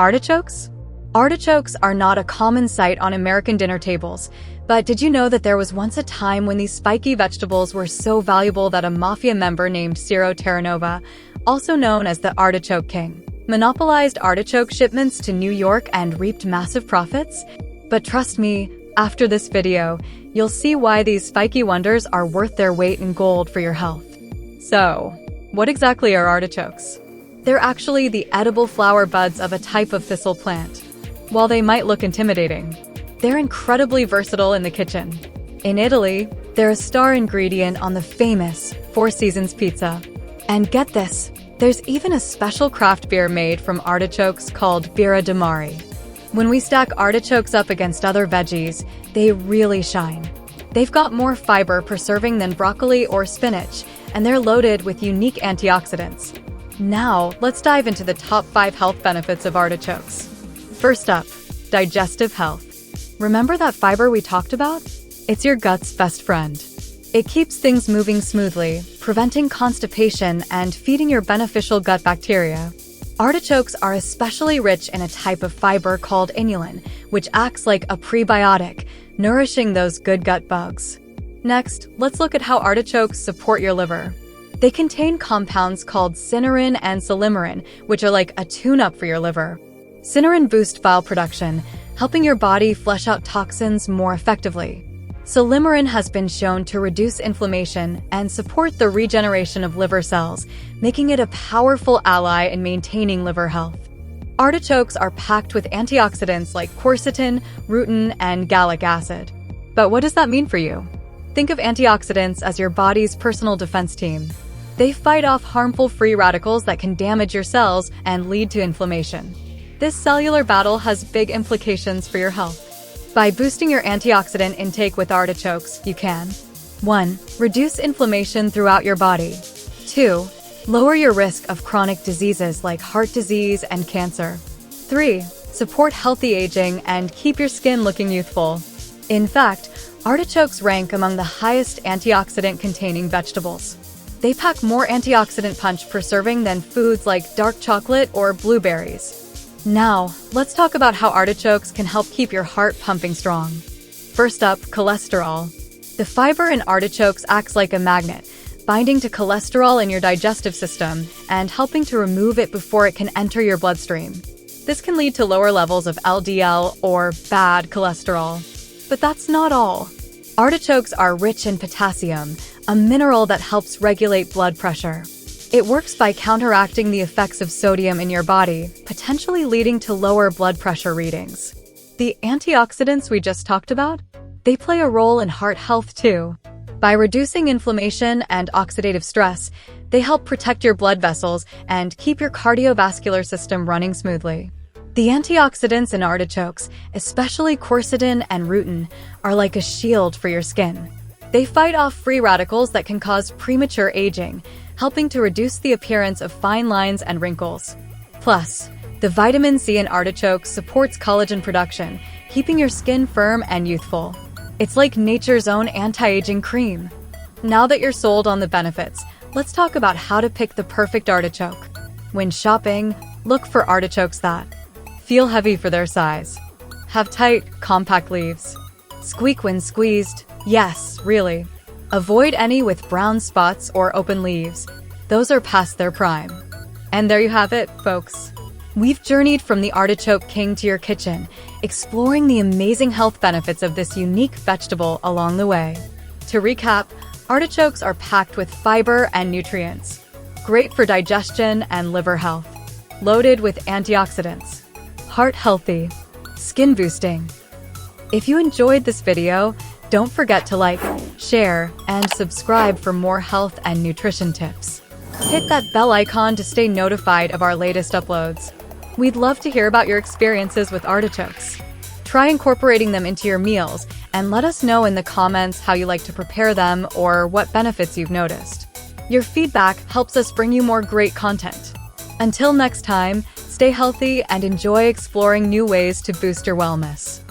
Artichokes? Artichokes are not a common sight on American dinner tables, but did you know that there was once a time when these spiky vegetables were so valuable that a mafia member named Ciro Terranova, also known as the Artichoke King, monopolized artichoke shipments to New York and reaped massive profits? But trust me, after this video, you'll see why these spiky wonders are worth their weight in gold for your health. So, what exactly are artichokes? They're actually the edible flower buds of a type of thistle plant. While they might look intimidating, they're incredibly versatile in the kitchen. In Italy, they're a star ingredient on the famous Four Seasons pizza. And get this, there's even a special craft beer made from artichokes called Birradamare. When we stack artichokes up against other veggies, they really shine. They've got more fiber per serving than broccoli or spinach, and they're loaded with unique antioxidants. Now, let's dive into the top 5 health benefits of artichokes. First up, digestive health. Remember that fiber we talked about? It's your gut's best friend. It keeps things moving smoothly, preventing constipation and feeding your beneficial gut bacteria. Artichokes are especially rich in a type of fiber called inulin, which acts like a prebiotic, nourishing those good gut bugs. Next, let's look at how artichokes support your liver. They contain compounds called cynurin and silymarin, which are like a tune-up for your liver. Cynurin boosts bile production, helping your body flush out toxins more effectively. Silymarin has been shown to reduce inflammation and support the regeneration of liver cells, making it a powerful ally in maintaining liver health. Artichokes are packed with antioxidants like quercetin, rutin, and gallic acid. But what does that mean for you? Think of antioxidants as your body's personal defense team. They fight off harmful free radicals that can damage your cells and lead to inflammation. This cellular battle has big implications for your health. By boosting your antioxidant intake with artichokes, you can 1. Reduce inflammation throughout your body. 2. Lower your risk of chronic diseases like heart disease and cancer. 3. Support healthy aging and keep your skin looking youthful. In fact, artichokes rank among the highest antioxidant-containing vegetables. They pack more antioxidant punch per serving than foods like dark chocolate or blueberries. Now, let's talk about how artichokes can help keep your heart pumping strong. First up, cholesterol. The fiber in artichokes acts like a magnet, binding to cholesterol in your digestive system and helping to remove it before it can enter your bloodstream. This can lead to lower levels of LDL or bad cholesterol. But that's not all. Artichokes are rich in potassium, a mineral that helps regulate blood pressure. It works by counteracting the effects of sodium in your body, potentially leading to lower blood pressure readings. The antioxidants we just talked about? They play a role in heart health too. By reducing inflammation and oxidative stress, they help protect your blood vessels and keep your cardiovascular system running smoothly. The antioxidants in artichokes, especially quercetin and rutin, are like a shield for your skin. They fight off free radicals that can cause premature aging, helping to reduce the appearance of fine lines and wrinkles. Plus, the vitamin C in artichokes supports collagen production, keeping your skin firm and youthful. It's like nature's own anti-aging cream. Now that you're sold on the benefits, let's talk about how to pick the perfect artichoke. When shopping, look for artichokes that feel heavy for their size, have tight, compact leaves, squeak when squeezed. Yes, really. Avoid any with brown spots or open leaves. Those are past their prime. And there you have it, folks. We've journeyed from the Artichoke King to your kitchen, exploring the amazing health benefits of this unique vegetable along the way. To recap, artichokes are packed with fiber and nutrients, great for digestion and liver health, loaded with antioxidants, heart healthy, skin boosting. If you enjoyed this video, don't forget to like, share, and subscribe for more health and nutrition tips. Hit that bell icon to stay notified of our latest uploads. We'd love to hear about your experiences with artichokes. Try incorporating them into your meals and let us know in the comments how you like to prepare them or what benefits you've noticed. Your feedback helps us bring you more great content. Until next time, stay healthy and enjoy exploring new ways to boost your wellness.